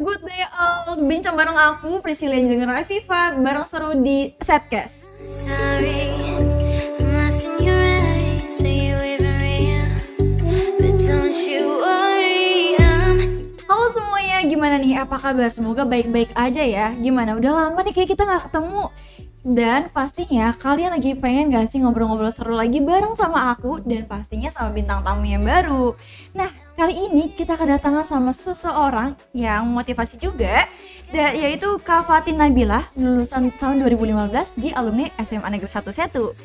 Good day all, bincang bareng aku Priscilla yang denger Viva bareng seru di Setcast. Sorry, I'm lost in your eyes. Are you even real? But don't you worry, Halo semuanya, gimana nih? Apa kabar? Semoga baik-baik aja ya. Gimana? Udah lama nih kayak kita gak ketemu. Dan pastinya kalian lagi pengen gak sih ngobrol-ngobrol seru lagi bareng sama aku dan pastinya sama bintang tamu yang baru. Nah, kali ini kita kedatangan sama seseorang yang motivasi juga, yaitu Kak Fatin Nabilah, lulusan tahun 2015 di alumni SMA Negeri 1 Setu.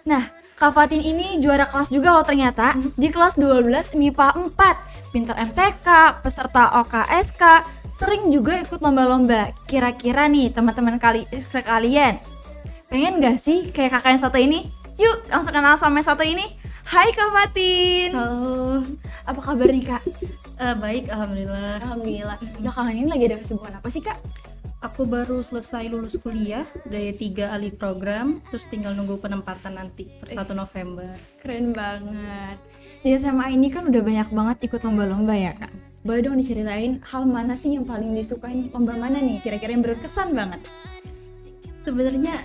Nah, Kak Fatin ini juara kelas juga loh ternyata, di kelas 12 MIPA 4, pintar MTK, peserta OKSK, sering juga ikut lomba-lomba. Kira-kira nih teman-teman sekalian, pengen gak sih kayak kakak yang satu ini? Yuk langsung kenal sama yang satu ini. Hai Kak Fatin. Halo, Apa kabar nih Kak? baik alhamdulillah. Alhamdulillah. Belakangan ini lagi ada kesibukan apa sih Kak? Aku baru selesai lulus kuliah dari 3 alih program, terus tinggal nunggu penempatan nanti per 1 November. Keren banget. Di SMA ini kan udah banyak banget ikut lomba-lomba ya Kak. Boleh dong diceritain hal mana sih yang paling disukain, lomba mana nih kira-kira yang berkesan banget? Sebenarnya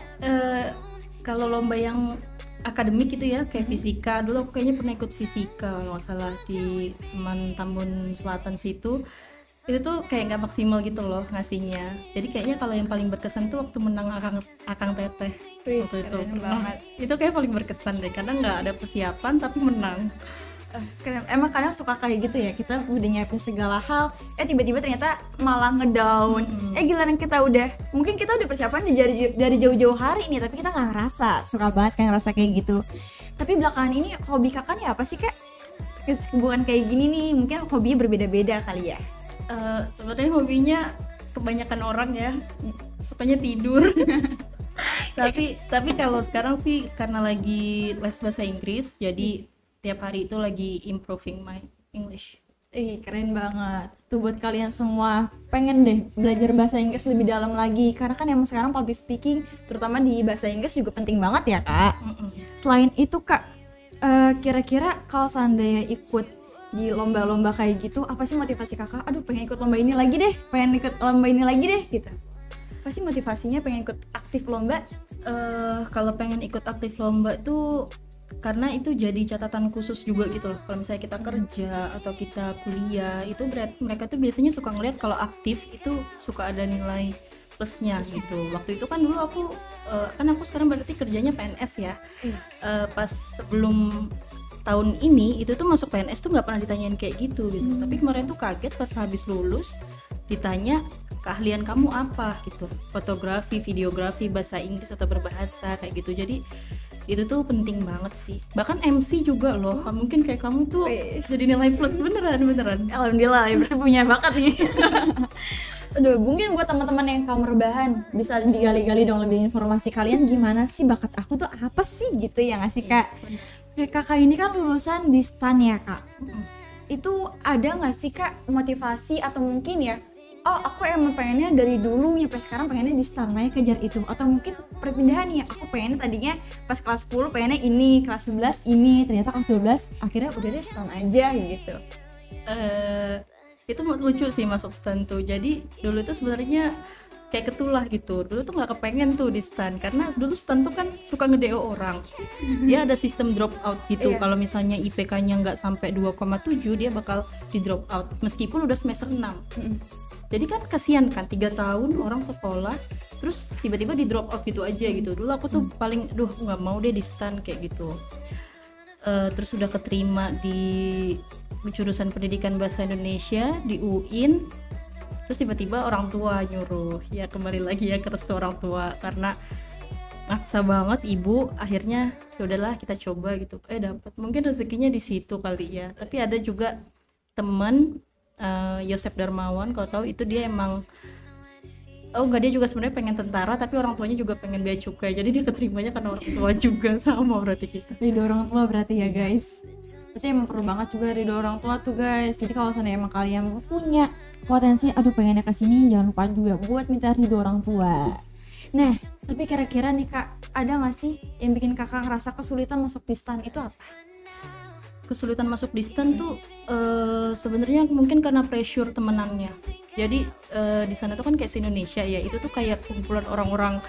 kalau lomba yang akademik itu ya kayak fisika, dulu aku kayaknya pernah ikut fisika kalau nggak salah di Seman Tambun Selatan situ. Itu tuh kayak nggak maksimal gitu loh ngasihnya. Jadi kayaknya kalau yang paling berkesan tuh waktu menang Akang Teteh Wih, waktu itu. keren banget. Itu kayak paling berkesan deh karena nggak ada persiapan tapi menang. Keren. Emang kadang suka kayak gitu ya, kita udah nyiapin segala hal, tiba-tiba ternyata malah ngedown. Giliran kita mungkin kita udah persiapan dari jauh-jauh hari nih, tapi kita nggak ngerasa. Suka banget kan ngerasa kayak gitu. Tapi belakangan ini hobi kakak nih apa sih Kak? Kesibukan kayak gini nih, mungkin hobinya berbeda-beda kali ya. Sebenarnya hobinya kebanyakan orang ya sukanya tidur. tapi kalau sekarang sih karena lagi les bahasa Inggris, jadi tiap hari itu lagi improving my English. Keren banget. Tuh buat kalian semua pengen deh belajar bahasa Inggris lebih dalam lagi, karena kan emang sekarang public speaking terutama di bahasa Inggris juga penting banget ya Kak. Selain itu Kak, kira-kira kalau seandainya ikut di lomba-lomba kayak gitu, apa sih motivasi kakak? Aduh pengen ikut lomba ini lagi deh, pengen ikut lomba ini lagi deh gitu. Apa sih motivasinya pengen ikut aktif lomba? Kalau pengen ikut aktif lomba tuh karena itu jadi catatan khusus juga gitu loh. Kalau misalnya kita kerja atau kita kuliah, itu mereka tuh biasanya suka ngeliat kalau aktif itu suka ada nilai plusnya gitu. Waktu itu kan dulu aku sekarang berarti kerjanya PNS ya. Pas sebelum tahun ini itu tuh masuk PNS tuh nggak pernah ditanyain kayak gitu. Tapi kemarin tuh kaget pas habis lulus ditanya keahlian kamu apa gitu, fotografi, videografi, bahasa Inggris atau berbahasa kayak gitu. Jadi itu tuh penting banget sih. Bahkan MC juga loh, mungkin kayak kamu tuh jadi nilai plus beneran. Alhamdulillah ya, berarti punya bakat nih. Aduh, mungkin buat teman-teman yang kamar bahan bisa digali-gali dong lebih informasi kalian gimana sih bakat aku tuh apa sih gitu ya nggak sih Kak? Kayak kakak ini kan lulusan di STAN ya Kak. Itu ada nggak sih Kak motivasi atau mungkin ya, oh aku emang pengennya dari dulu nyampe sekarang pengennya di STAN, makanya kejar itu, atau mungkin perpindahan ya, aku pengennya tadinya pas kelas 10 pengennya ini, kelas 11 ini, ternyata kelas 12 akhirnya udah deh STAN aja gitu. Itu lucu sih masuk STAN tuh. Jadi dulu tuh sebenarnya kayak ketulah gitu. Dulu tuh nggak kepengen tuh di STAN karena dulu STAN tuh kan suka nge-DO orang. Dia ada sistem drop out gitu. Kalau misalnya IPK-nya nggak sampai 2,7 dia bakal di drop out meskipun udah semester 6. Jadi kan kasihan kan 3 tahun orang sekolah terus tiba-tiba di drop out gitu aja gitu. Dulu aku tuh paling nggak mau deh di STAN kayak gitu. Terus udah keterima di jurusan pendidikan bahasa Indonesia di UIN. Terus tiba-tiba orang tua nyuruh, ya kembali lagi ya ke restu orang tua karena maksa banget ibu. Akhirnya ya udahlah kita coba gitu. Dapat, mungkin rezekinya di situ kali ya. Tapi ada juga temen Yosep Darmawan, kalau tahu itu dia emang dia juga sebenarnya pengen tentara tapi orang tuanya juga pengen bea cukai, jadi dia keterimanya karena orang tua juga. Sama berarti kita Ridho orang tua berarti ya guys. Berarti emang perlu banget juga ridho orang tua tuh guys. Jadi kalau seandainya emang kalian punya potensi, pengennya kesini, jangan lupa juga buat minta ridho orang tua. Nah, tapi kira-kira nih Kak, ada gak sih yang bikin kakak ngerasa kesulitan masuk di STAN itu apa? kesulitan masuk di STAN tuh sebenarnya mungkin karena pressure temenannya. Jadi di sana tuh kan kayak se-Indonesia ya, itu tuh kayak kumpulan orang-orang,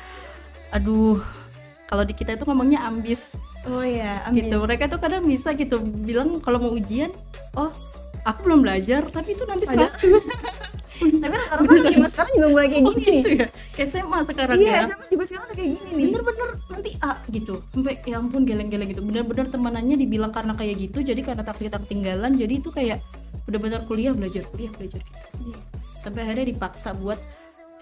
aduh, kalau di kita itu ngomongnya ambis. Oh ya, Gitu. Mereka tuh kadang bisa gitu bilang kalau mau ujian, oh aku belum belajar, tapi itu nanti 100. Tapi rata-rata zaman sekarang juga mulai kayak Oh gini gitu nih. ya, kayak SMA sekarang Iya, ya. SMA juga sekarang udah kayak gini nih. Bener-bener nanti A gitu, sampai ya ampun geleng-geleng gitu. Bener-bener temanannya dibilang karena kayak gitu, jadi karena takut ketinggalan, jadi itu kayak bener-bener kuliah belajar gitu. Sampai akhirnya dipaksa buat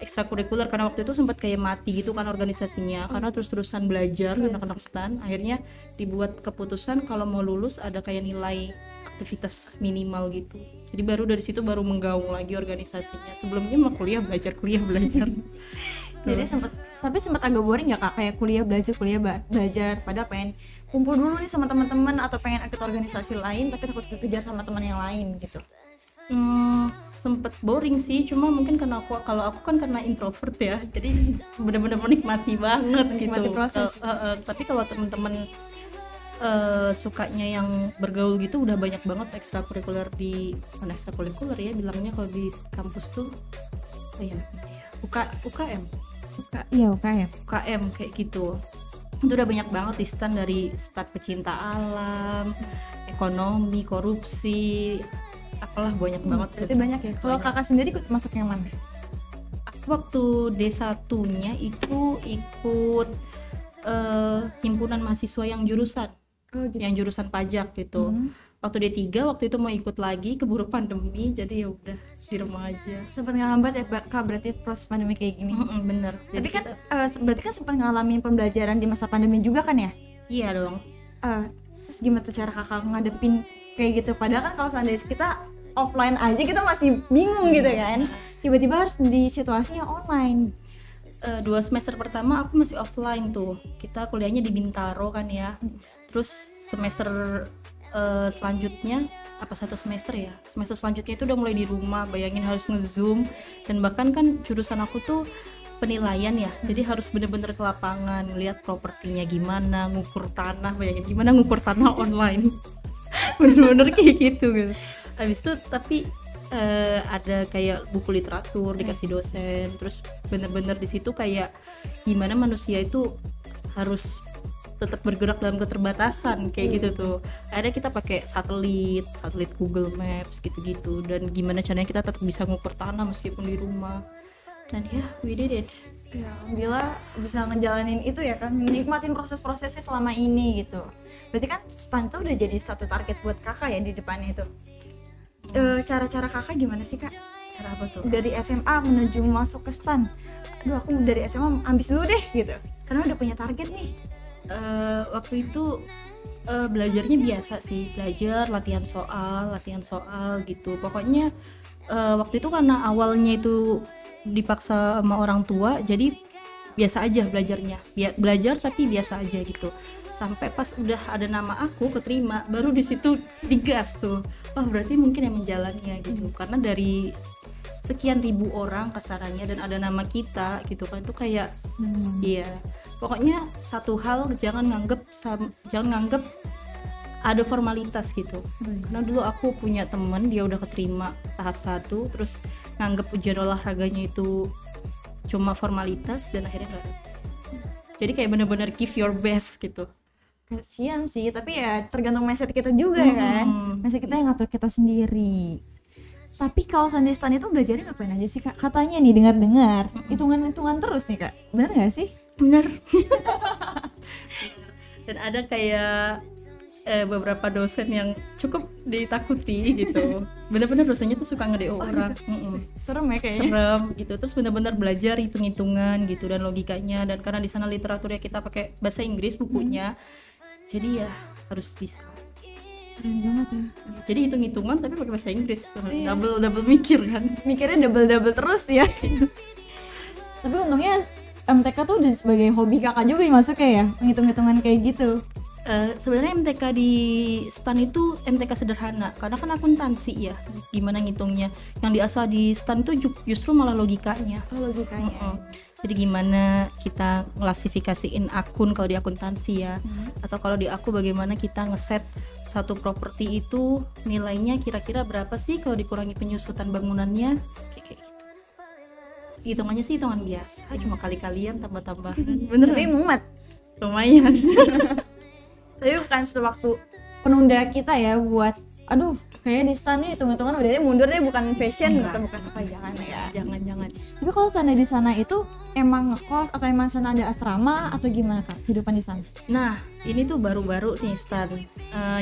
ekstrakurikuler karena waktu itu sempat kayak mati gitu kan organisasinya, karena terus-terusan belajar anak-anak STAN. Akhirnya dibuat keputusan kalau mau lulus ada kayak nilai aktivitas minimal gitu. Jadi baru dari situ baru menggaung lagi organisasinya. Sebelumnya mah kuliah belajar. Jadi sempat agak boring nggak kak, kayak kuliah belajar padahal pengen kumpul dulu nih sama teman-teman atau pengen ikut organisasi lain tapi takut dikejar sama teman yang lain gitu. Sempet boring sih, cuma mungkin karena kalau aku kan karena introvert ya, jadi benar-benar menikmati banget Menikmati gitu proses. Tapi kalau teman-teman sukanya yang bergaul gitu, udah banyak banget ekstrakurikuler ya bilangnya kalau di kampus tuh apa ya namanya, UKM Iya UKM. UKM kayak gitu. Itu udah banyak banget di STAN, dari stat pecinta alam, ekonomi, korupsi, apalah banyak banget. Berarti banyak ya. Kalau kakak sendiri ikut masuk yang mana? Waktu D1-nya itu ikut himpunan mahasiswa yang jurusan Oh gitu. yang jurusan pajak gitu. Waktu D3 waktu itu mau ikut lagi, keburu pandemi, jadi ya udah di rumah aja. Sempat ngehambat ya kak berarti proses pandemi kayak gini. Bener. Tapi Jadi kan berarti kan sempat ngalamin pembelajaran di masa pandemi juga kan ya? iya dong. Terus gimana tuh cara kakak ngadepin kayak gitu? Padahal kan kalau seandainya kita offline aja kita masih bingung gitu kan. Tiba-tiba harus di situasi yang online. 2 semester pertama aku masih offline tuh. Kita kuliahnya di Bintaro kan ya. Terus semester selanjutnya, apa 1 semester ya? Semester selanjutnya itu udah mulai di rumah, bayangin harus nge-zoom. Dan bahkan kan jurusan aku tuh penilaian ya, jadi harus bener-bener ke lapangan, lihat propertinya gimana, ngukur tanah, bayangin gimana ngukur tanah online. Bener-bener kayak gitu. Habis itu tapi ada kayak buku literatur dikasih dosen, terus bener-bener di situ kayak gimana manusia itu harus tetap bergerak dalam keterbatasan kayak gitu tuh. Akhirnya kita pakai satelit Google Maps gitu-gitu, dan gimana caranya kita tetap bisa ngukur tanah meskipun di rumah. Dan ya, we did it. Ya, alhamdulillah bisa ngejalanin itu ya kan, nikmatin proses-prosesnya selama ini gitu. Berarti kan STAN tuh udah jadi satu target buat kakak ya di depannya itu. Cara-cara kakak gimana sih kak? Cara apa tuh? Dari SMA menuju masuk ke STAN. Aduh aku dari SMA ambis dulu deh gitu. Karena udah punya target nih. Waktu itu belajarnya biasa sih, belajar latihan soal gitu. Pokoknya waktu itu karena awalnya itu dipaksa sama orang tua, jadi biasa aja belajarnya, belajar tapi biasa aja gitu. Sampai pas udah ada nama aku keterima, baru di situ digas tuh. Wah berarti mungkin yang menjalannya gitu. Karena dari sekian ribu orang kasarannya dan ada nama kita gitu kan, itu kayak iya. Pokoknya satu hal, jangan nganggep ada formalitas gitu. Karena dulu aku punya temen, dia udah keterima tahap 1, terus nganggep ujian olahraganya itu cuma formalitas dan akhirnya nggak ada. Jadi kayak bener-bener give your best gitu. Kasian sih, tapi ya tergantung mindset kita juga ya kan. Mindset kita yang ngatur kita sendiri. Tapi kalau Sandi STAN itu belajarnya ngapain aja sih kak? Katanya nih dengar-dengar hitungan-hitungan terus nih kak. Bener nggak sih? Bener. Dan ada kayak beberapa dosen yang cukup ditakuti gitu. Bener-bener dosennya tuh suka nge-DO orang. Serem ya kayaknya. Serem gitu. Terus bener-bener belajar hitung-hitungan gitu dan logikanya, dan karena di sana literaturnya kita pakai bahasa Inggris bukunya. Jadi ya harus bisa. Keren banget ya. Jadi hitung-hitungan tapi pakai bahasa Inggris. Double mikir kan. Mikirnya double terus ya. Tapi untungnya MTK tuh udah sebagai hobi kakak juga yang masuk ya, menghitung-hitungan kayak gitu. Sebenarnya MTK di STAN itu MTK sederhana karena kan akuntansi ya, gimana ngitungnya. Yang diasah di STAN itu justru malah logikanya. Oh, logikanya. Jadi gimana kita klasifikasiin akun kalau di akuntansi ya, atau kalau di aku bagaimana kita ngeset satu properti itu nilainya kira-kira berapa sih kalau dikurangi penyusutan bangunannya, kayak gitu. Hitungannya sih hitungan biasa, cuma kali-kalian tambah-tambahan. Bener Tapi mumet. lumayan. Tapi bukan sewaktu penunda kita ya buat aduh kayaknya di stan nih hitung-hitungan udah deh mundur deh, bukan fashion Enggak. gitu, bukan apa, jangan ya. Jangan. Tapi kalau sana di sana itu emang ngekos atau emang sana ada asrama atau gimana Kak kehidupan di sana? Nah, ini tuh baru-baru nih stan.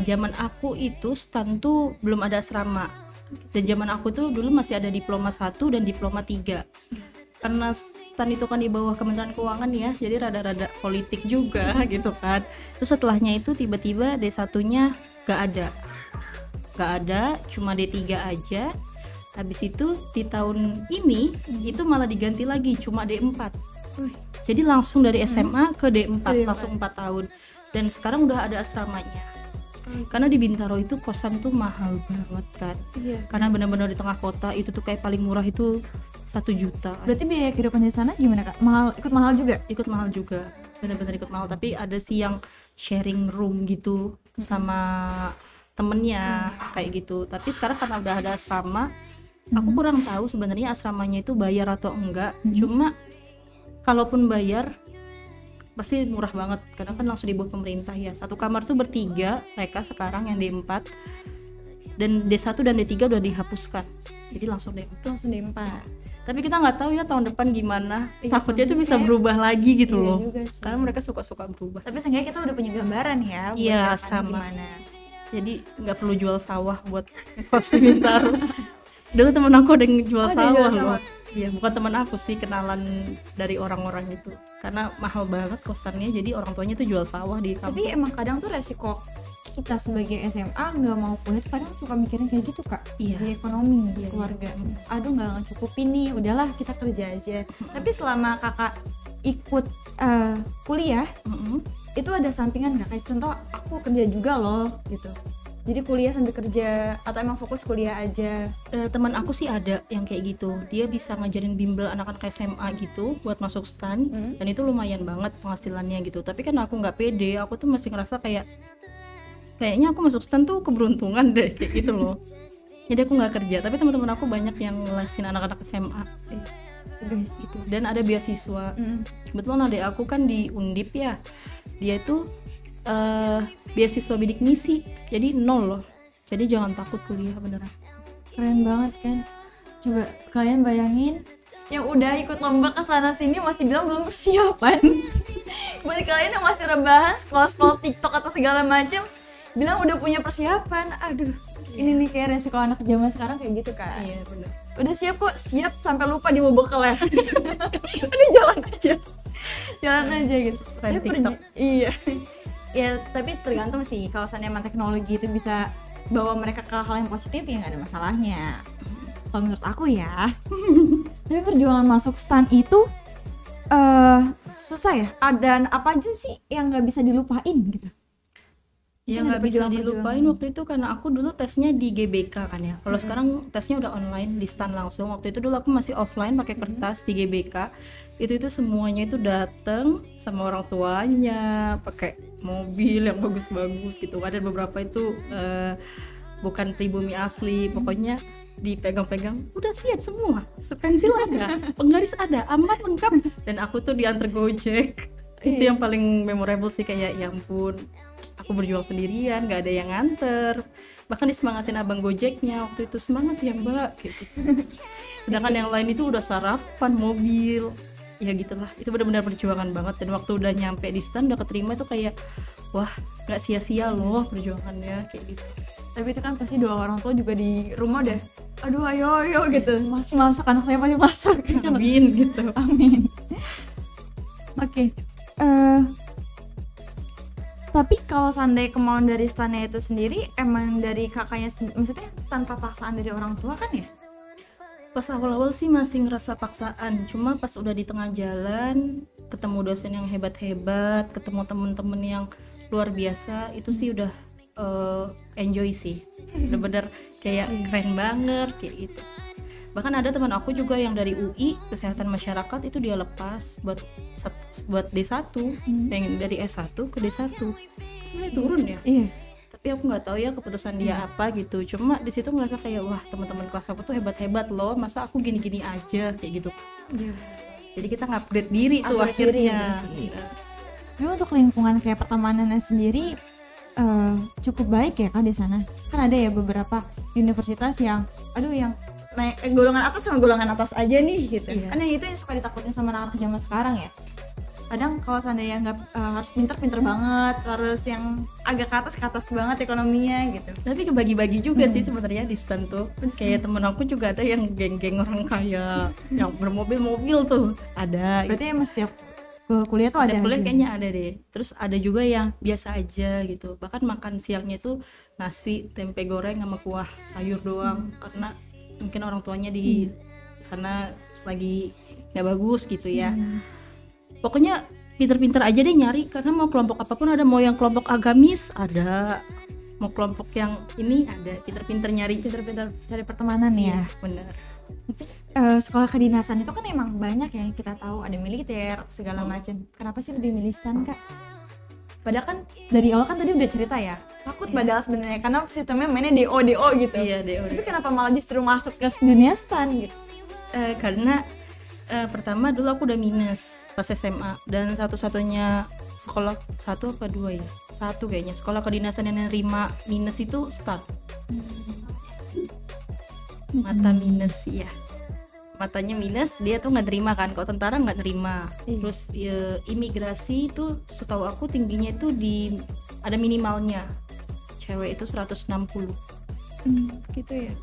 Zaman aku itu stan tuh belum ada asrama. Dan zaman aku tuh dulu masih ada diploma 1 dan diploma 3. Karena stan itu kan di bawah Kementerian Keuangan ya, jadi rada-rada politik juga gitu kan. Terus setelahnya itu tiba-tiba D1-nya gak ada, cuma D3 aja. Habis itu di tahun ini itu malah diganti lagi cuma D4. Jadi langsung dari SMA ke D4 langsung 4 tahun. Dan sekarang udah ada asramanya. Karena di Bintaro itu kosan tuh mahal banget kan. Iya. Karena benar-benar di tengah kota itu tuh kayak paling murah itu 1 juta. Berarti biaya kehidupan di sana gimana Kak? Ikut mahal juga? Ikut mahal juga, benar-benar ikut mahal. Tapi ada sih yang sharing room gitu sama temennya kayak gitu. Tapi sekarang karena udah ada asrama, aku kurang tahu sebenarnya asramanya itu bayar atau enggak. Cuma kalaupun bayar pasti murah banget karena kan langsung di bawah pemerintah ya. Satu kamar tuh bertiga mereka sekarang yang D4, dan D1 dan D3 udah dihapuskan, jadi langsung D4. Langsung D4. Tapi kita nggak tahu ya tahun depan gimana. Iya, Takutnya itu bisa kayak- berubah lagi gitu Iya loh. juga sih. Karena mereka suka-suka berubah. Tapi seenggaknya kita udah punya gambaran ya buat Iya, ke depannya sama. gimana. Jadi nggak perlu jual sawah buat kos di Bintaro. Dulu temen aku ada yang jual Oh, dia sawah jual loh. sawah. Iya, bukan teman aku sih, kenalan dari orang-orang itu. Karena mahal banget kosannya, jadi orang tuanya tuh jual sawah di kampung. Tapi emang kadang tuh resiko kita sebagai SMA nggak mau kuliah tuh kadang suka mikirin kayak gitu Kak. Iya. Di ekonomi Iya, keluarga. Aduh nggak ngecukupin nih, udahlah kita kerja aja. Tapi selama Kakak ikut kuliah Mm-mm. itu ada sampingan nggak? Kayak contoh aku kerja juga loh gitu. Jadi kuliah sambil kerja atau emang fokus kuliah aja? Teman aku sih ada yang kayak gitu. Dia bisa ngajarin bimbel anak-anak SMA gitu buat masuk stan, dan itu lumayan banget penghasilannya gitu. Tapi kan aku nggak pede, aku tuh masih ngerasa kayaknya aku masuk stan tuh keberuntungan deh kayak gitu loh. Jadi aku nggak kerja. Tapi teman-teman aku banyak yang ngelesin anak-anak SMA sih. Guys Gitu. Dan ada beasiswa. Kebetulan adik aku kan di Undip ya. Dia itu beasiswa bidik misi. Jadi 0 loh. Jadi jangan takut kuliah beneran. keren banget kan. Coba kalian bayangin yang udah ikut lomba ke sana sini masih bilang belum persiapan. Buat kalian yang masih rebahan scroll TikTok atau segala macam bilang udah punya persiapan. Aduh, ini nih kayak resiko anak zaman sekarang kayak gitu kan. Iya bener. Udah siap kok, siap sampai lupa di bekal ya. Udah jalan aja gitu. Tren Tapi TikTok. iya. Ya tapi tergantung sih, kalau seandainya emang teknologi itu bisa bawa mereka ke hal yang positif ya nggak ada masalahnya. Kalau menurut aku ya. Tapi perjuangan masuk stan itu susah ya. Dan apa aja sih yang nggak bisa dilupain gitu? Ya Mungkin nggak ada bisa perjuangan-perjuangan. dilupain waktu itu karena aku dulu tesnya di GBK kan ya. Kalau sekarang tesnya udah online di stan langsung. Waktu itu dulu aku masih offline pakai kertas di GBK. Itu semuanya itu dateng sama orang tuanya, pakai mobil yang bagus-bagus gitu. Ada beberapa itu bukan pribumi asli, pokoknya dipegang-pegang udah siap semua, sepensil ada, penggaris ada, amat lengkap. Dan aku tuh diantar Gojek. Itu yang paling memorable sih, kayak ya ampun, aku berjuang sendirian, gak ada yang nganter. Bahkan disemangatin abang Gojeknya waktu itu, semangat ya mbak gitu. Sedangkan yang lain itu udah sarapan mobil, ya gitulah. Itu benar-benar perjuangan banget. Dan waktu udah nyampe di stand, udah keterima tuh kayak wah gak sia-sia loh perjuangannya kayak gitu. Tapi itu kan pasti doa orang tua juga di rumah udah aduh ayo gitu, pasti masuk, anak saya pasti masuk. Amin gitu. Amin. Oke. Tapi kalau seandainya kemauan dari stannya itu sendiri emang dari kakaknya maksudnya tanpa paksaan dari orang tua kan ya? Pas awal-awal sih masih ngerasa paksaan, cuma pas udah di tengah jalan ketemu dosen yang hebat-hebat, ketemu temen-temen yang luar biasa, itu sih udah enjoy sih, bener-bener kayak keren banget kayak gitu. Bahkan ada teman aku juga yang dari UI kesehatan masyarakat itu dia lepas buat D1, yang dari S1 ke D1 sebenarnya turun ya. Iya. Tapi aku nggak tahu ya keputusan dia apa gitu. Cuma di situ ngerasa kayak wah, teman-teman kelas aku tuh hebat-hebat loh, masa aku gini-gini aja kayak gitu. Iya. Jadi kita upgrade diri tuh Upgrade diri, akhirnya. iya. Tapi untuk lingkungan kayak pertemanannya sendiri cukup baik ya kan di sana. Kan ada ya beberapa universitas yang yang naik golongan atas sama golongan atas aja nih gitu. Iya. Kan yang itu yang suka ditakutin sama anak-anak zaman sekarang ya. Kadang kalau seandainya nggak harus pinter banget, harus yang agak ke atas banget ekonominya gitu. Tapi kebagi-bagi juga sih sebenarnya di STAN tuh. Kayak temen aku juga ada yang geng-geng orang kaya yang bermobil-mobil tuh ada. Berarti emang setiap kuliah tuh ada. Setiap kuliah aja. kayaknya ada deh. Terus ada juga yang biasa aja gitu. Bahkan makan siangnya tuh nasi, tempe goreng sama kuah sayur doang karena mungkin orang tuanya di sana lagi nggak bagus gitu ya. Pokoknya pinter-pinter aja deh nyari, karena mau kelompok apapun ada, mau yang kelompok agamis ada, mau kelompok yang ini ada, pinter-pinter nyari, Pinter-pinter cari pertemanan ya. bener. Sekolah kedinasan itu kan emang banyak ya yang kita tahu, ada militer atau segala macam. Kenapa sih lebih milih STAN, Kak? Padahal kan dari awal kan tadi udah cerita ya, takut padahal sebenarnya karena sistemnya mainnya DO gitu. Iya DO. Tapi kenapa malah justru masuk ke dunia STAN gitu? Karena pertama dulu aku udah minus pas SMA, dan satu-satunya sekolah, satu apa dua ya, satu kayaknya sekolah kedinasan yang nerima minus itu STAN. Mata minus ya, matanya minus dia tuh nggak terima kan, kalau tentara nggak terima. Terus imigrasi itu setahu aku tingginya itu ada minimalnya, cewek itu 160 Gitu ya.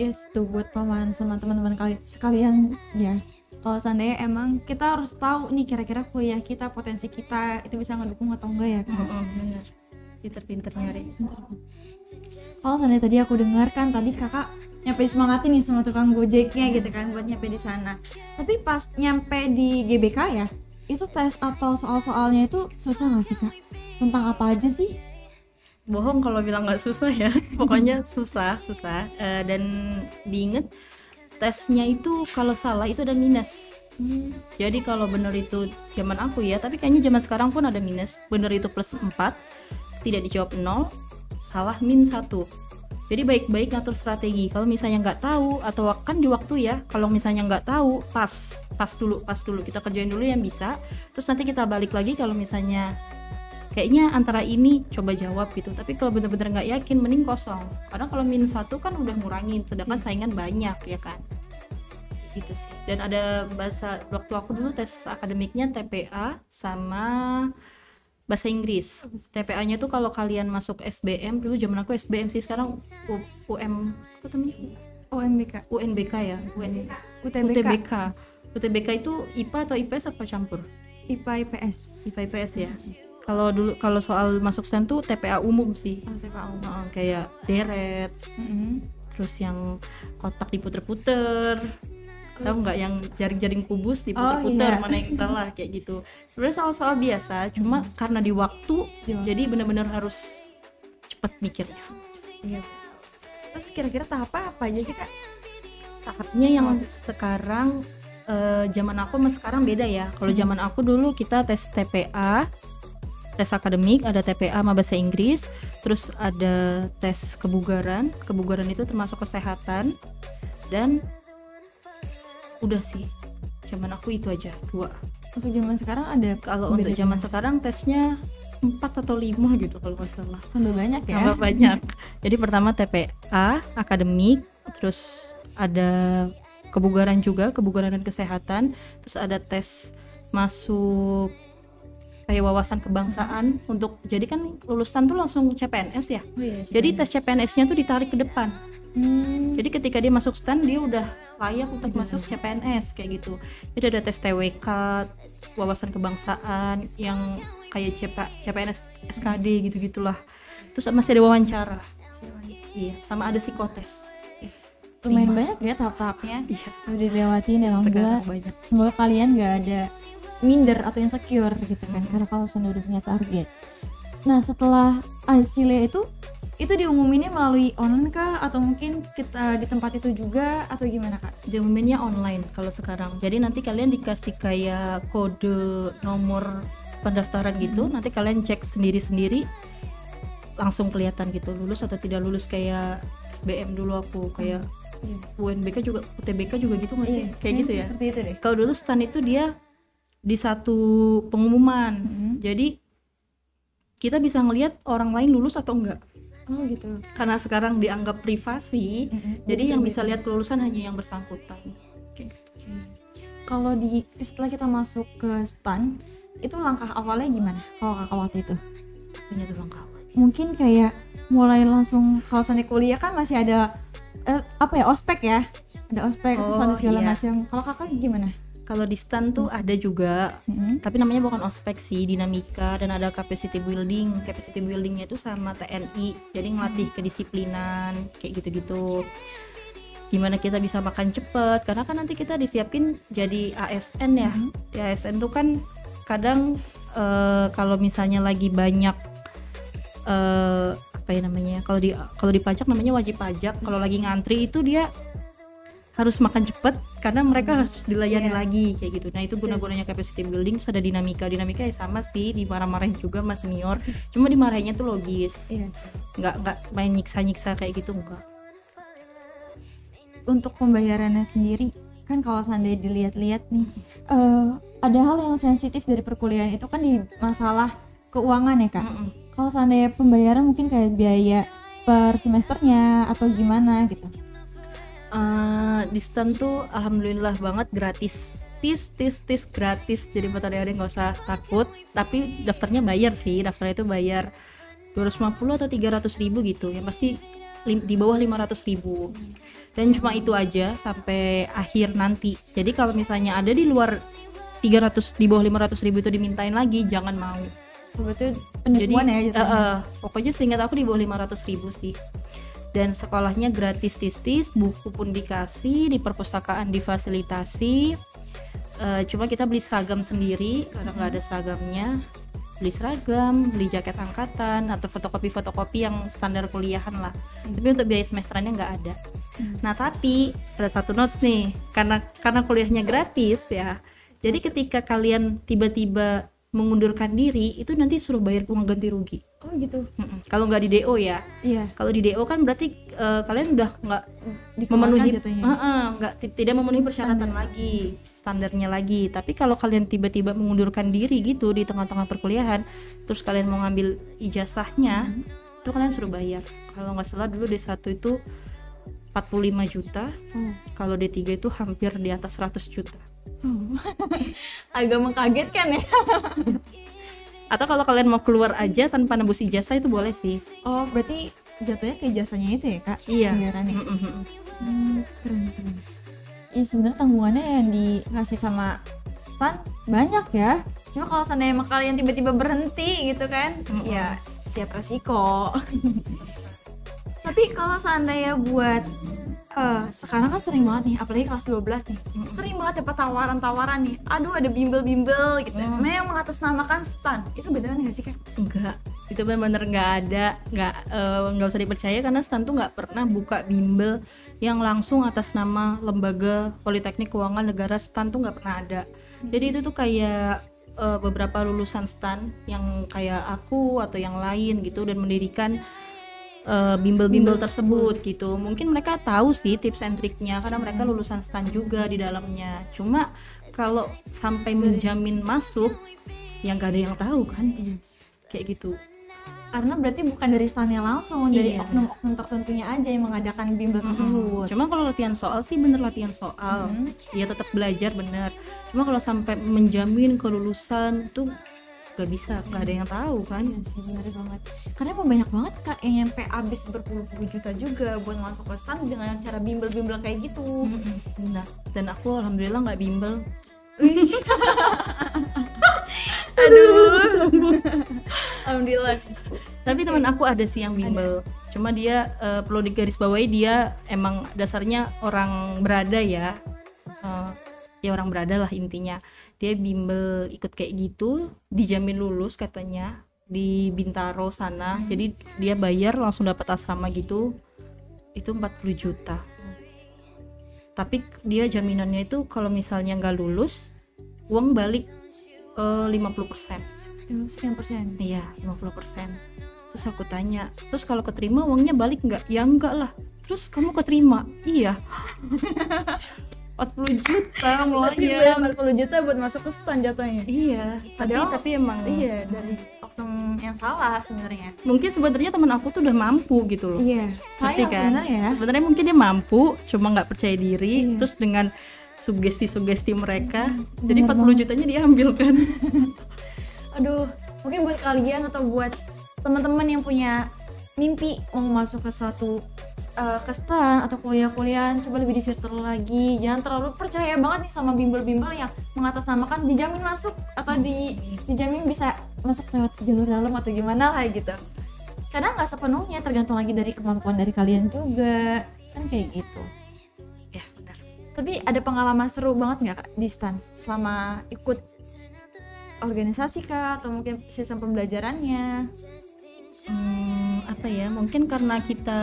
Yes, tuh buat pemahaman sama teman-teman sekalian ya. Kalau seandainya emang kita harus tahu nih kira-kira kuliah kita, potensi kita itu bisa ngedukung atau enggak ya kan? bener, pinter-pinter nyari. Kalau seandainya tadi aku dengar kan tadi kakak nyampe semangatin nih sama tukang gojeknya gitu kan buat nyampe di sana. Tapi pas nyampe di GBK ya, itu tes atau soal-soalnya itu susah nggak sih Kak? Tentang apa aja sih? Bohong kalau bilang nggak susah ya. Pokoknya susah. Dan diinget tesnya itu kalau salah itu ada minus. Jadi kalau bener itu zaman aku ya, tapi kayaknya zaman sekarang pun ada minus. Bener itu plus 4, tidak dijawab 0, salah min 1. Jadi baik-baik ngatur strategi. Kalau misalnya nggak tahu, atau kan di waktu ya, kalau misalnya nggak tahu, pas dulu kita kerjain dulu yang bisa. Terus nanti kita balik lagi kalau misalnya kayaknya antara ini coba jawab gitu. Tapi kalau bener-bener nggak yakin, mending kosong. Karena kalau min 1 kan udah ngurangin, sedangkan saingan banyak ya kan. Gitu sih. Dan ada bahasa, waktu aku dulu tes akademiknya TPA sama bahasa Inggris. TPA-nya tuh kalau kalian masuk SBM, dulu zaman aku SBM sih, sekarang UM apa namanya? UNBK ya, UTBK. UTBK itu IPA atau IPS apa campur? IPA IPS ya. Kalau soal masuk STAN tuh TPA umum sih. TPA umum. Kayak deret. Terus yang kotak diputer-puter. Tahu nggak yang jaring-jaring kubus diputer-puter, mana yang salah kayak gitu. Sebenarnya soal-soal biasa, cuma karena di waktu. Jadi benar-benar harus cepat mikirnya. Iya. Terus kira-kira tahapnya apa aja sih Kak? Tahapnya yang sekarang zaman aku sama sekarang beda ya. Kalau zaman aku dulu kita tes TPA, tes akademik, ada TPA sama bahasa Inggris, terus ada tes kebugaran itu termasuk kesehatan, dan udah sih zaman aku itu aja 2. Untuk zaman sekarang ada? Kalau untuk zaman sekarang tesnya 4 atau 5 gitu kalau nggak salah. Tambah banyak ya? Tambah banyak. Jadi pertama TPA akademik, terus ada kebugaran juga, kebugaran dan kesehatan, terus ada tes masuk kayak wawasan kebangsaan untuk, jadi kan lulusan tuh langsung CPNS ya. Jadi tes CPNS-nya tuh ditarik ke depan. Jadi ketika dia masuk STAN dia udah layak untuk masuk CPNS kayak gitu. Jadi ada tes TWK, wawasan kebangsaan yang kayak CPNS SKD gitu-gitulah. Terus masih ada wawancara. Iya, sama ada psikotes. Lumayan banyak ya tahap-tahapnya. Iya. Udah dilewatin dan alhamdulillah. Banyak. Semoga kalian gak ada minder atau insecure gitu kan, karena kalau sudah udah punya target. Nah setelah hasilnya itu Itu diumuminnya melalui online kah atau mungkin kita di tempat itu juga atau gimana Kak? Diumuminnya online kalau sekarang. Jadi nanti kalian dikasih kayak kode nomor pendaftaran gitu, nanti kalian cek sendiri-sendiri langsung kelihatan gitu lulus atau tidak lulus, kayak SBM dulu aku kayak UNBK juga, UTBK juga gitu masih kayak gitu ya. Seperti itu deh. Kalau dulu STAN itu dia di satu pengumuman. Jadi kita bisa ngelihat orang lain lulus atau enggak. Oh gitu. Karena sekarang dianggap privasi, jadi yang bisa lihat kelulusan hanya yang bersangkutan. Kayak gitu. Kalau setelah kita masuk ke STAN, itu langkah awalnya gimana? Kalau Kakak waktu itu? Punya tuh langkah awal. Mungkin kayak mulai langsung kalau sampai kuliah kan masih ada ospek ya, ada ospek terus ada segala macam. Kalau Kakak gimana? Kalau di STAN tuh ada juga, tapi namanya bukan ospek sih, dinamika, dan ada capacity building. Capacity buildingnya itu sama TNI, jadi ngelatih kedisiplinan kayak gitu-gitu. Gimana kita bisa makan cepet, karena kan nanti kita disiapin jadi ASN ya. Di ASN tuh kan kadang kalau misalnya lagi banyak apa ya namanya, kalau di pajak namanya wajib pajak, kalau lagi ngantri itu dia harus makan cepet karena mereka harus dilayani lagi kayak gitu. Nah itu guna-gunanya capacity building. Terus ada dinamika ya sama sih, dimarah-marahin juga sama senior, cuma dimarahinnya tuh logis, nggak main nyiksa-nyiksa kayak gitu, enggak. Untuk pembayarannya sendiri kan kalau seandainya dilihat-lihat nih, ada hal yang sensitif dari perkuliahan itu kan di masalah keuangan ya Kak. Kalau seandainya pembayaran mungkin kayak biaya per semesternya atau gimana gitu. Di STAN tuh alhamdulillah banget gratis, tis gratis. Jadi buat adik-adik nggak usah takut. Tapi daftarnya bayar sih, daftarnya itu bayar 250 atau 300 ribu gitu, yang pasti di bawah 500 ribu. Dan cuma itu aja sampai akhir nanti. Jadi kalau misalnya ada di luar 300, di bawah 500 ribu itu dimintain lagi, jangan mau. Betul penipuan ya gitu. Pokoknya seingat aku di bawah 500 ribu sih. Dan sekolahnya gratis tis, buku pun dikasih, di perpustakaan difasilitasi. Cuma kita beli seragam sendiri karena nggak ada seragamnya. Beli seragam, beli jaket angkatan atau fotokopi yang standar kuliahan lah. Tapi untuk biaya semesterannya nggak ada. Nah tapi ada satu notes nih, karena kuliahnya gratis ya. Jadi ketika kalian tiba-tiba mengundurkan diri, itu nanti suruh bayar uang ganti rugi. Oh gitu. Kalau nggak di DO ya. Iya. Kalau di DO kan berarti kalian udah nggak memenuhi, tidak memenuhi persyaratan lagi, standarnya lagi. Tapi kalau kalian tiba-tiba mengundurkan diri gitu di tengah-tengah perkuliahan, terus kalian mau ngambil ijazahnya, itu kalian suruh bayar. Kalau nggak salah dulu D1 itu 45 juta, kalau D3 itu hampir di atas 100 juta. Agak mengkagetkan ya. Atau kalau kalian mau keluar aja tanpa nembus ijazah itu boleh sih. Oh berarti jatuhnya ke ijazahnya itu ya Kak? Iya. Keren. Iya sebenarnya tanggungannya yang dikasih sama STAN banyak ya. Cuma kalau seandainya emang kalian tiba-tiba berhenti gitu kan, ya siap resiko. Tapi kalau seandainya buat sekarang kan sering banget nih, apalagi kelas 12 nih, sering banget dapat tawaran-tawaran nih, aduh ada bimbel-bimbel gitu, memang mengatasnamakan STAN, itu beneran nggak sih Kak? Enggak, itu benar-benar nggak ada, nggak usah dipercaya karena STAN tuh nggak pernah buka bimbel yang langsung atas nama lembaga Politeknik Keuangan Negara. STAN tuh nggak pernah ada. Jadi itu tuh kayak beberapa lulusan STAN yang kayak aku atau yang lain gitu dan mendirikan bimbel-bimbel tersebut gitu. Mungkin mereka tahu sih tips and triknya karena mereka lulusan STAN juga di dalamnya. Cuma kalau sampai menjamin masuk, yang gak ada yang tahu kan, kayak gitu. Karena berarti bukan dari STAN-nya langsung, dari oknum-oknum tertentunya aja yang mengadakan bimbel tersebut. Cuma kalau latihan soal sih bener latihan soal, ya tetap belajar bener. Cuma kalau sampai menjamin kelulusan tuh gak bisa, gak ada yang tahu kan. Iya sih, bener banget. Karena emang banyak banget Kak yang nyampe abis berpuluh-puluh juta juga buat masuk ke STAN dengan cara bimbel-bimbel kayak gitu. Nah, dan aku alhamdulillah gak bimbel. Aduh. Alhamdulillah. Tapi teman aku ada sih yang bimbel. Cuma dia perlu digarisbawahi, dia emang dasarnya orang berada ya. Ya orang berada lah intinya. Dia bimbel ikut kayak gitu, dijamin lulus katanya. di Bintaro sana. Jadi dia bayar langsung dapat asrama gitu. Itu 40 juta. Tapi dia jaminannya itu kalau misalnya nggak lulus, uang balik 50%. Sekian persen. Iya, 50%. Terus aku tanya, terus kalau keterima uangnya balik nggak? Ya enggak lah. Terus kamu keterima? Iya. 40 juta Bayar lumayan. 40 juta buat masuk ke stan jatuhnya. Iya, tapi emang Iya, dari oknum yang salah sebenarnya. mungkin sebenarnya teman aku tuh udah mampu gitu loh. Iya, Ngerti sayang kan? sebenarnya ya. Sebenarnya mungkin dia mampu, cuma nggak percaya diri. Iya. Terus dengan sugesti-sugesti mereka, jadi 40 jutanya diambil kan. Aduh, mungkin buat kalian atau buat teman-teman yang punya mimpi mau masuk ke suatu ke stan atau kuliah-kuliah, coba lebih difilter lagi. Jangan terlalu percaya banget nih sama bimbel-bimbel yang mengatasnamakan dijamin masuk atau dijamin bisa masuk lewat jalur dalam atau gimana lah gitu. Karena nggak sepenuhnya, tergantung lagi dari kemampuan dari kalian juga, kan kayak gitu. Ya, benar. Tapi ada pengalaman seru banget nggak Kak di stan selama ikut organisasi kah atau mungkin sistem pembelajarannya? Apa ya, mungkin karena kita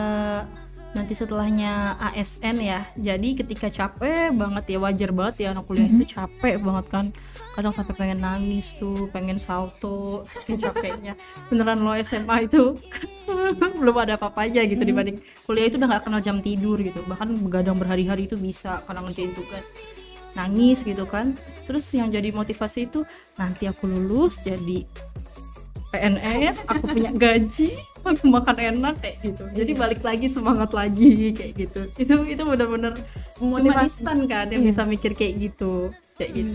nanti setelahnya ASN ya, jadi ketika capek banget ya, wajar banget ya anak kuliah itu capek banget kan, kadang sampai pengen nangis tuh, pengen salto saking capeknya. Beneran lo SMA itu belum ada apa-apanya gitu dibanding kuliah itu udah nggak kenal jam tidur gitu, bahkan begadang berhari-hari itu bisa karena ngerjain tugas, nangis gitu kan. Terus yang jadi motivasi itu nanti aku lulus jadi PNS, aku punya gaji, aku makan enak kayak gitu. Jadi balik lagi semangat lagi kayak gitu. Itu benar-benar Motivasi. motivasi kan yang bisa mikir kayak gitu, kayak gitu.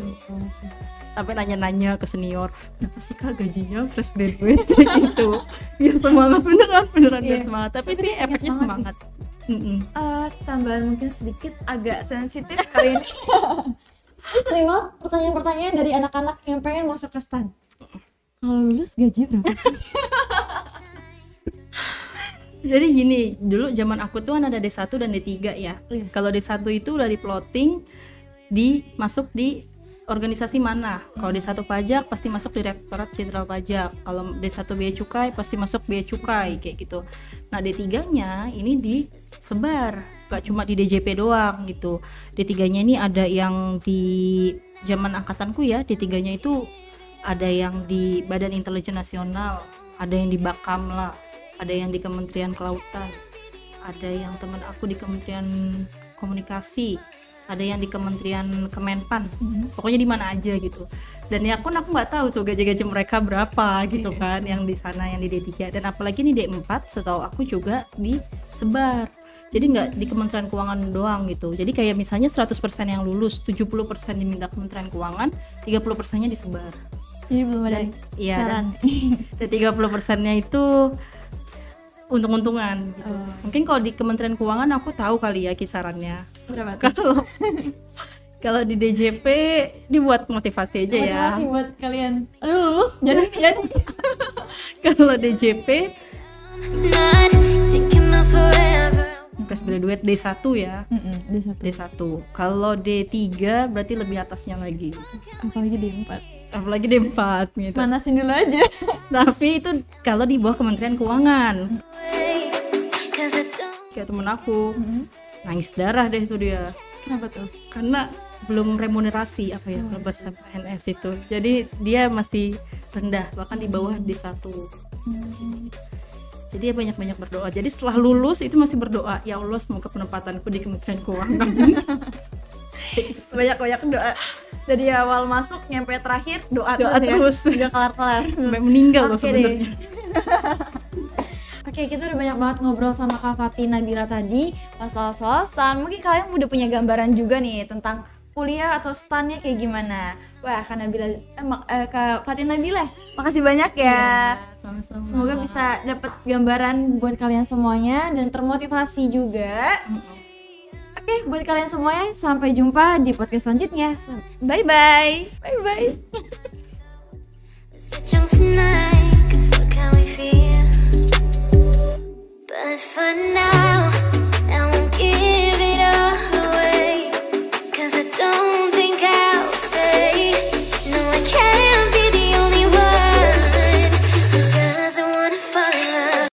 Sampai nanya-nanya ke senior, berapa sih Kak gajinya fresh graduate kayak gitu. Biar semangat beneran biar Iya. semangat. Tapi Tapi sih ingat efeknya semangat semangat. Tambahan mungkin sedikit agak sensitif kali ini. Sering banget pertanyaan-pertanyaan dari anak-anak yang pengen masuk ke stan. Kalau lulus gaji berapa sih? Jadi gini, dulu zaman aku tuh kan ada D1 dan D3 ya. Iya. Kalau D1 itu udah di plotting masuk di organisasi mana. Kalau D1 pajak pasti masuk di Direktorat Jenderal Pajak. Kalau D1 Bea Cukai pasti masuk Bea Cukai kayak gitu. Nah, D3-nya ini disebar, gak cuma di DJP doang gitu. D3-nya ini ada yang di zaman angkatanku ya, D3-nya itu ada yang di Badan Intelijen Nasional, ada yang di Bakamla, ada yang di Kementerian Kelautan, ada yang teman aku di Kementerian Komunikasi, ada yang di Kementerian Kemenpan, pokoknya di mana aja gitu. Dan ya aku nggak tahu tuh gaji-gaji mereka berapa gitu kan, yang di sana, yang di D3, dan apalagi nih D4 setahu aku juga disebar. Jadi nggak di Kementerian Keuangan doang gitu. Jadi kayak misalnya 100% yang lulus, 70% diminta Kementerian Keuangan, 30%-nya disebar. Jadi belum ada Iya, saran. dan 30%-nya itu untung-untungan gitu. Mungkin kalau di Kementerian Keuangan aku tahu kali ya kisarannya. Berapa tuh? Kalau kalau di DJP dibuat motivasi aja ya. Motivasi buat kalian. Aduh, lulus jadi. Kalau DJP Not thinking about forever. fresh graduate D1 ya. Di satu. D1. Kalau D3 berarti lebih atasnya lagi. Apalagi D4. Apalagi D4 gitu. Manasin dulu aja. Tapi itu kalau di bawah Kementerian Keuangan. Wait, 'cause I don't Kayak temen aku nangis darah deh itu dia. Kenapa tuh? Karena belum remunerasi apa ya kalau bahasa PNS itu. Jadi dia masih rendah, bahkan di bawah D1. Jadi ya banyak-banyak berdoa. Jadi setelah lulus itu masih berdoa, ya Allah semoga penempatanku di Kementerian Keuangan. Banyak-banyak doa. Dari awal masuk nyampe terakhir doa Terus Udah kelar-kelar. sampai meninggal loh Oke deh. sebenarnya. Oke, kita udah banyak banget ngobrol sama Kak Fatin Nabila tadi masalah soal stan. Mungkin kalian udah punya gambaran juga nih tentang kuliah atau stannya kayak gimana. Wah, Kak Nabila, Kak Fatin Nabila, makasih banyak ya. Sama-sama. Semoga bisa dapat gambaran buat kalian semuanya dan termotivasi juga. Oke, buat kalian semuanya sampai jumpa di podcast selanjutnya. Bye bye. Bye bye.